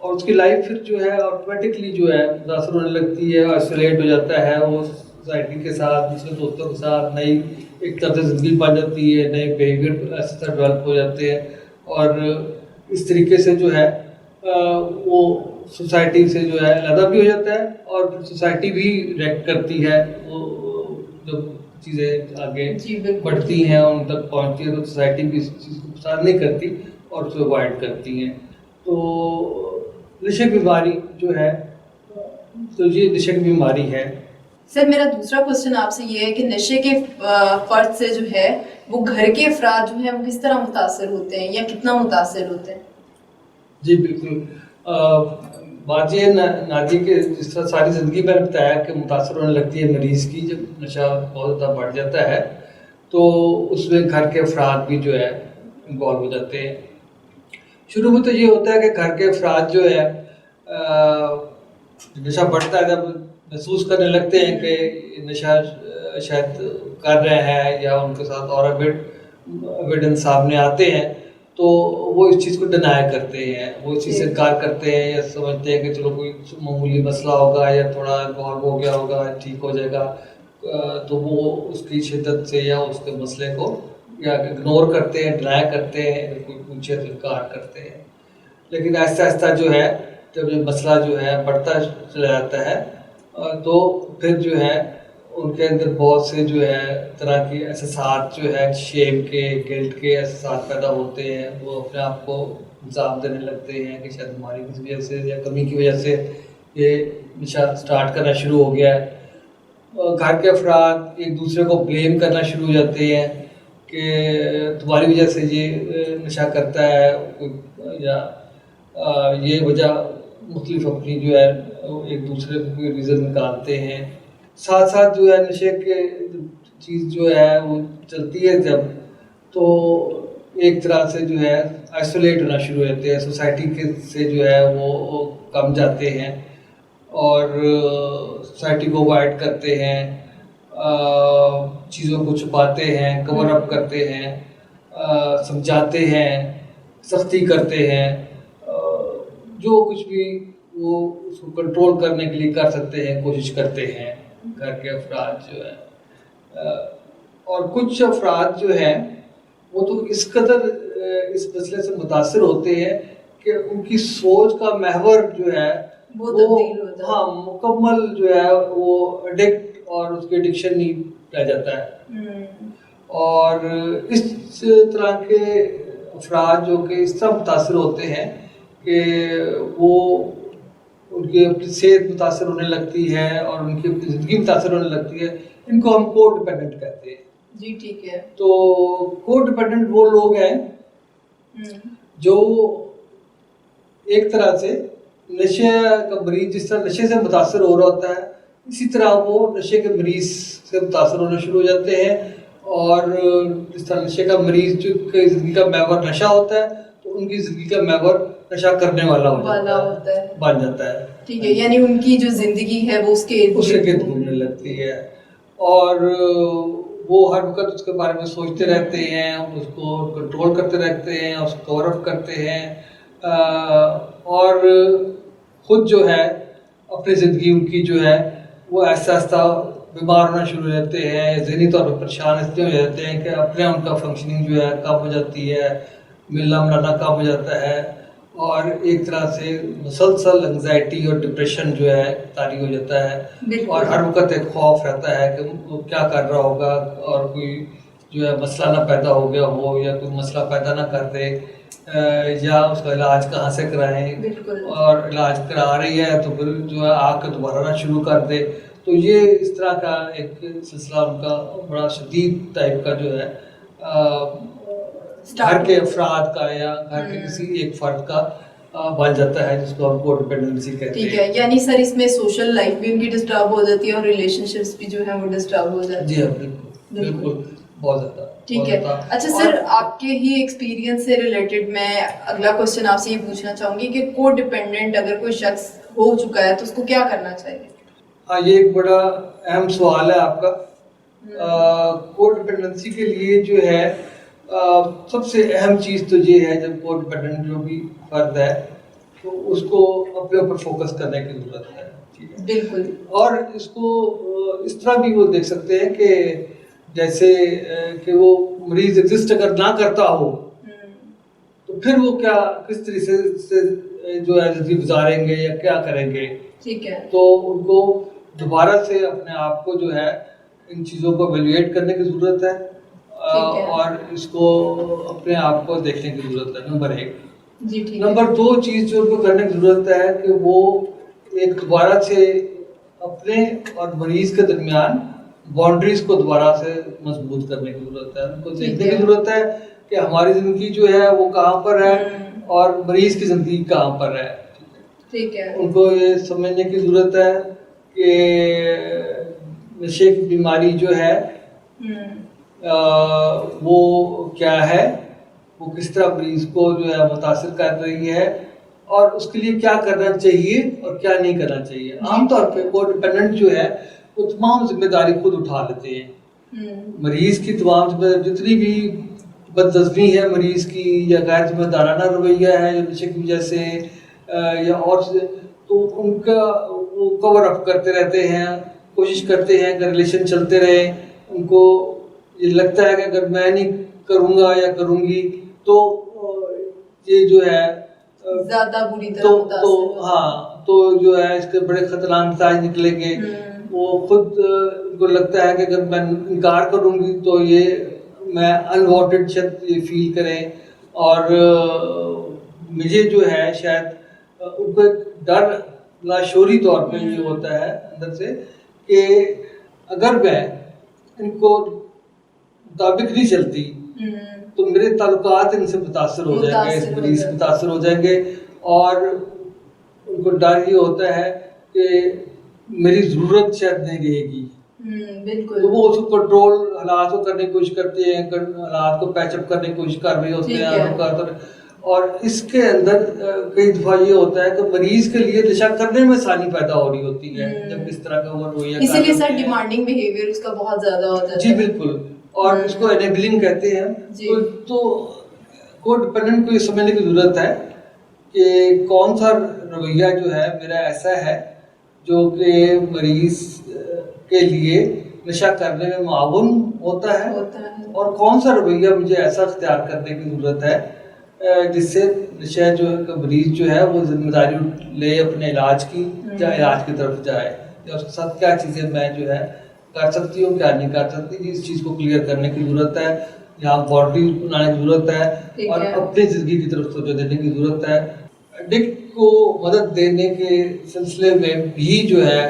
اور اس کی لائف پھر جو ہے آٹومیٹکلی جو ہے متاثر ہونے لگتی ہے، آئسولیٹ ہو جاتا ہے وہ سوسائٹی کے ساتھ، دوسرے دوستوں کے ساتھ، نئی ایک طرح سے زندگی بن جاتی ہے، نئے بیہیویئر ایسے طرح ڈیولپ ہو جاتے ہیں، اور اس طریقے سے جو ہے وہ سوسائٹی سے جو ہے علیحدہ بھی ہو جاتا ہے، اور پھر سوسائٹی بھی ریئیکٹ کرتی ہے، وہ جب چیزیں آگے بڑھتی ہیں ان تک پہنچتی ہیں تو سوسائٹی بھی اس چیز کو پسند نہیں کرتی اور اسے اوائڈ کرتی ہیں. تو نشے کی بیماری جو ہے تو یہ نشے کی بیماری ہے. سر میرا دوسرا کوشچن آپ سے یہ ہے کہ نشے کے فرد سے جو ہے وہ گھر کے افراد جو ہیں وہ کس طرح متاثر ہوتے ہیں یا کتنا متاثر ہوتے ہیں؟ جی بالکل، بات یہ نادی کے جس طرح ساری زندگی میں بتایا کہ متاثر ہونے لگتی ہے مریض کی جب نشہ بہت زیادہ بڑھ جاتا ہے، تو اس میں گھر کے افراد بھی جو ہے انوالو ہو جاتے ہیں. شروع میں تو یہ ہوتا ہے کہ گھر کے افراد جو ہے نشہ بڑھتا ہے جب محسوس کرنے لگتے ہیں کہ نشہ شاید کر رہے ہیں یا ان کے ساتھ اور ایویڈنس سامنے آتے ہیں تو وہ اس چیز کو ڈینائی کرتے ہیں، وہ اس چیز سے انکار کرتے ہیں یا سمجھتے ہیں کہ چلو کوئی معمولی مسئلہ ہوگا یا تھوڑا انوالو ہو گیا ہوگا، ٹھیک ہو جائے گا، تو وہ اس کی شدت سے یا اس کے مسئلے کو یا اگنور کرتے ہیں، ڈینائی کرتے ہیں، کوئی پوچھے تو انکار کرتے ہیں. لیکن آہستہ آہستہ جو ہے جب یہ مسئلہ جو ہے بڑھتا چلا جاتا ہے تو پھر جو ہے ان کے اندر بہت سے جو ہے طرح کے احساسات جو ہے شیم کے، گلٹ کے احساسات پیدا ہوتے ہیں. وہ اپنے آپ کو الزام دینے لگتے ہیں کہ شاید ہماری کسی وجہ سے یا کمی کی وجہ سے یہ نشہ اسٹارٹ کرنا شروع ہو گیا ہے. گھر کے افراد ایک دوسرے کو بلیم کرنا شروع ہو جاتے ہیں کہ تمہاری وجہ سے یہ نشہ کرتا ہے، یا یہ وجہ مختلف اپنی جو ہے ایک دوسرے کو کوئی ریزن نکالتے ہیں. ساتھ ساتھ جو ہے نشے کے چیز جو ہے وہ چلتی ہے جب تو ایک طرح سے جو ہے آئسولیٹ ہونا شروع ہو جاتے ہیں، سوسائٹی کے سے جو ہے وہ کم جاتے ہیں اور سوسائٹی کو اوائڈ کرتے ہیں، چیزوں کو چھپاتے ہیں، کور اپ کرتے ہیں، سمجھاتے ہیں، سختی کرتے ہیں، جو کچھ بھی وہ اس کو کنٹرول کرنے کے لیے کر سکتے ہیں کوشش کرتے ہیں گھر کے افراد جو ہے. اور کچھ افراد جو ہیں وہ تو اس قدر اس مسئلے سے متاثر ہوتے ہیں کہ ان کی سوچ کا محور جو ہے وہ ہاں مکمل جو ہے وہ ایڈکٹ اور اس کے ایڈکشن نہیں رہ جاتا ہے. اور اس طرح کے افراد جو کہ اس طرح متاثر ہوتے ہیں کہ وہ ان کی اپنی صحت متاثر ہونے لگتی ہے اور ان کی اپنی زندگی متاثر ہونے لگتی ہے، ان کو ہم کو ڈیپینڈنٹ کہتے ہیں. جی ٹھیک ہے. تو کو ڈیپینڈنٹ وہ لوگ ہیں جو ایک طرح سے نشے کا مریض جس طرح نشے سے متاثر ہو رہا ہوتا ہے اسی طرح وہ نشے کے مریض سے متاثر ہونا شروع ہو جاتے ہیں. اور جس طرح نشے کا مریض جو کہ زندگی کا محور نشہ ہوتا ہے تو ان کی زندگی کا محور نشہ کرنے والا ہوتا ہے، بن جاتا ہے. ٹھیک ہے، یعنی ان کی جو زندگی ہے وہ اس کے گرد گھومنے لگتی ہے اور وہ ہر وقت اس کے بارے میں سوچتے رہتے ہیں، اس کو کنٹرول کرتے رہتے ہیں، اس کو کور اپ کرتے ہیں اور خود جو ہے اپنی زندگی ان کی جو ہے وہ آہستہ آہستہ بیمار ہونا شروع ہو جاتے ہیں، ذہنی طور پر پریشان اس لیے ہو جاتے ہیں کہ اپنے ان کا فنکشننگ جو ہے کم ہو جاتی ہے، ملنا ملانا کم ہو جاتا ہے اور ایک طرح سے مسلسل انگزائٹی اور ڈپریشن جو ہے طاری ہو جاتا ہے اور ہر وقت ایک خوف رہتا ہے کہ وہ کیا کر رہا ہوگا اور کوئی جو ہے مسئلہ نہ پیدا ہو گیا ہو یا کوئی مسئلہ پیدا نہ کر دے یا اس کا علاج کہاں سے کرائیں، اور علاج کرا رہی ہے تو پھر جو ہے آ کے دوبارہ نہ شروع کر دے. تو یہ اس طرح کا ایک سلسلہ ان کا بڑا شدید ٹائپ کا جو ہے گھر کے افراد کا یا گھر کے کسی ایک فرد کا بن جاتا ہے جس کو ہم کو ڈیپینڈنسی کہتے ہیں. ٹھیک ہے، یعنی سر اس میں سوشل لائف بھی ان کی ڈسٹرب ہو جاتی ہے اور ریلیشن شپس بھی جو ہیں وہ ڈسٹرب ہو جاتی ہے. جی ہاں بالکل بالکل بہت زیادہ. ٹھیک ہے. اچھا سر، آپ کے ہی ایکسپیرینس سے ریلیٹڈ میں اگلا کوشچن آپ سے یہ پوچھنا چاہوں گی کہ کو ڈیپینڈنٹ اگر کوئی شخص ہو چکا ہے تو اس کو کیا کرنا چاہیے؟ ہاں یہ ایک بڑا اہم سوال ہے آپ کا. کو ڈیپینڈنسی کے لیے جو ہے سب سے اہم چیز تو یہ ہے جب کو ڈیپینڈنٹ جو بھی فرد ہے تو اس کو اپنے اوپر فوکس کرنے کی ضرورت ہے. ٹھیک ہے, بالکل. اور اس کو اس طرح بھی وہ دیکھ سکتے ہیں کہ جیسے کہ وہ مریض ایگزسٹ اگر نہ کرتا ہو تو پھر وہ کیا کس طریقے سے جو ہے زندگی گزاریں گے یا کیا کریں گے. ٹھیک ہے. تو ان کو دوبارہ سے اپنے آپ کو جو ہے ان چیزوں کو ایویلویٹ کرنے کی ضرورت ہے, اور اس کو اپنے آپ کو دیکھنے کی ضرورت ہے. نمبر 1. جی ٹھیک. نمبر 2 چیز جو ان کو کرنے کی ضرورت ہے کہ وہ ایک دوبارہ سے اپنے اور مریض کے درمیان باؤنڈریز کو دوبارہ سے مضبوط کرنے کی ضرورت ہے. ان کو دیکھنے کی ضرورت ہے کہ ہماری زندگی جو ہے وہ کہاں پر ہے اور مریض کی زندگی کہاں پر ہے. ٹھیک ہے. ان کو یہ سمجھنے کی ضرورت ہے کہ نشے کی بیماری جو ہے وہ کیا ہے, وہ کس طرح مریض کو جو ہے متاثر کر رہی ہے, اور اس کے لیے کیا کرنا چاہیے اور کیا نہیں کرنا چاہیے. عام طور پہ کو ڈیپینڈنٹ جو ہے وہ تمام ذمہ داری خود اٹھا لیتے ہیں. مریض کی تمام جتنی بھی بدنظمی ہے مریض کی یا غیر ذمہ دارانہ رویہ ہے یا نشے کی وجہ سے یا اور تو ان کا وہ کور اپ کرتے رہتے ہیں, کوشش کرتے ہیں کہ ریلیشن چلتے رہے. ان کو یہ لگتا ہے کہ اگر میں نہیں کروں گا یا کروں گی تو یہ جو ہے زیادہ بری طرح تو جو ہے اس کے بڑے خطرناک نتائج نکلیں گے. وہ خود ان کو لگتا ہے کہ اگر میں انکار کروں گی تو یہ میں انوانٹیڈ شاید یہ فیل کریں, اور مجھے جو ہے شاید ان کو ایک ڈر لاشعوری طور پہ یہ ہوتا ہے اندر سے کہ اگر میں ان کو مطابق نہیں چلتی تو میرے تعلقات ان سے متاثر ہو جائیں گے, اس مریض سے متاثر ہو جائیں گے, اور ان کو ڈر یہ ہوتا ہے کہ میری ضرورت شاید نہیں رہے گی. بالکل. تو وہ اس کو کنٹرول حالات کو کرنے کی کوشش کرتے ہیں, حالات کو پیچ اپ کرنے کی کوشش کر رہے ہوتے ہیں. اور اس کے اندر کئی دفعہ یہ ہوتا ہے کہ مریض کے لیے نشہ کرنے میں آسانی پیدا ہو رہی ہوتی ہے جب اس طرح کا وہ رویہ, اسی لیے سر ڈیمانڈنگ بیہیویئر اس کا بہت زیادہ ہوتا ہے. جی بالکل, اور اس کو انیبلنگ کہتے ہیں. تو کو ڈیپینڈنٹ کو یہ سمجھنے کی ضرورت ہے کہ کون سا رویہ جو ہے میرا ایسا ہے جو کہ مریض کے لیے نشہ کرنے میں معاون ہوتا ہے, اور کون سا رویہ مجھے ایسا اختیار کرنے کی ضرورت ہے جس سے نشہ جو ہے مریض جو ہے وہ ذمہ داری لے اپنے علاج کی, یا علاج کی طرف جائے, یا اس کے ساتھ کیا چیزیں میں جو ہے کر سکتی ہوں کیا نہیں کر سکتی. اس چیز کو کلیئر کرنے کی ضرورت ہے, یہاں باؤنڈری بنانے کی ضرورت ہے, اور اپنی زندگی کی طرف توجہ دینے کی ضرورت ہے. ایڈکٹ کو مدد دینے کے سلسلے میں بھی جو ہے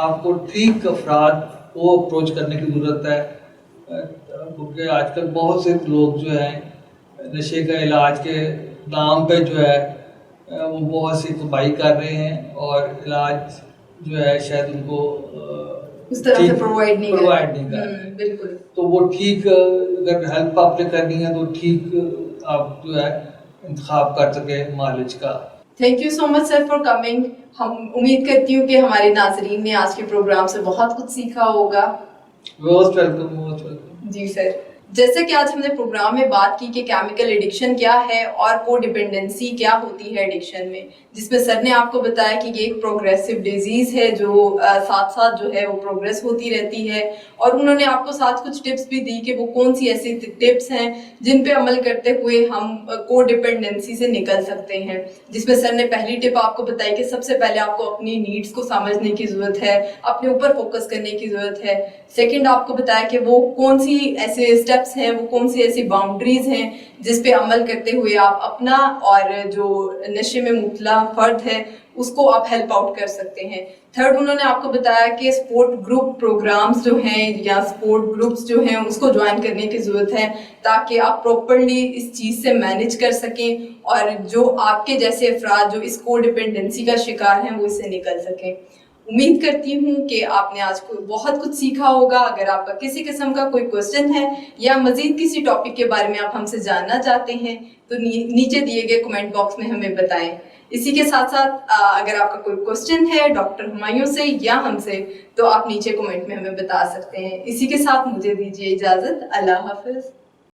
آپ کو ٹھیک افراد کو اپروچ کرنے کی ضرورت ہے, کیونکہ آج کل بہت سے لوگ جو ہیں نشے کا علاج کے نام پہ جو ہے وہ بہت سی کمائی کر رہے ہیں, اور علاج جو ہے شاید ان کو اس طرح سے پرووائڈ نہیں کر رہے. بالکل. تو وہ ٹھیک اگر ہیلپ آپ نے کرنی ہے تو ٹھیک آپ جو ہے انتخاب کر سکے معالج کا. Thank you so much sir for coming. ہم امید کرتی ہوں کہ ہمارے ناظرین نے آج کے پروگرام سے بہت کچھ سیکھا ہوگا. Most welcome, most welcome. جی سر, جیسے کہ آج ہم نے پروگرام میں بات کی کہ کیمیکل ایڈکشن کیا ہے اور کو ڈیپینڈنسی کیا ہوتی ہے ایڈکشن میں, جس میں سر نے آپ کو بتایا کہ یہ ایک پروگریسو ڈیزیز ہے جو ساتھ ساتھ جو ہے وہ پروگریس ہوتی رہتی ہے, اور انہوں نے آپ کو ساتھ کچھ ٹپس بھی دی کہ وہ کون سی ایسی ٹپس ہیں جن پہ عمل کرتے ہوئے ہم کو ڈیپینڈنسی سے نکل سکتے ہیں. جس میں سر نے پہلی ٹپ آپ کو بتائی کہ سب سے پہلے آپ کو اپنی نیڈس کو سمجھنے کی ضرورت ہے, اپنے اوپر فوکس کرنے کی ضرورت ہے. سیکنڈ آپ کو بتایا کہ وہ کون سی ایسے اسٹیپس ہیں, وہ کون سی ایسی باؤنڈریز ہیں جس پہ عمل کرتے ہوئے آپ اپنا اور جو نشے میں مبتلا فرد ہے اس کو آپ ہیلپ آؤٹ کر سکتے ہیں. تھرڈ انہوں نے آپ کو بتایا کہ سپورٹ گروپ پروگرامز جو ہیں یا سپورٹ گروپس جو ہیں اس کو جوائن کرنے کی ضرورت ہے تاکہ آپ پراپرلی اس چیز سے مینیج کر سکیں, اور جو آپ کے جیسے افراد جو اس کو ڈیپینڈنسی کا شکار ہیں وہ اس سے نکل سکیں. امید کرتی ہوں کہ آپ نے آج کو بہت کچھ سیکھا ہوگا. اگر آپ کا کسی قسم کا کوئی کوسچن ہے یا مزید کسی ٹاپک کے بارے میں آپ ہم سے جاننا چاہتے ہیں تو نیچے دیے گئے کمنٹ باکس میں ہمیں بتائیں. اسی کے ساتھ ساتھ اگر آپ کا کوئی کوسچن ہے ڈاکٹر ہمایوں سے یا ہم سے تو آپ نیچے کمنٹ میں ہمیں بتا سکتے ہیں. اسی کے ساتھ مجھے دیجیے اجازت. اللہ حافظ.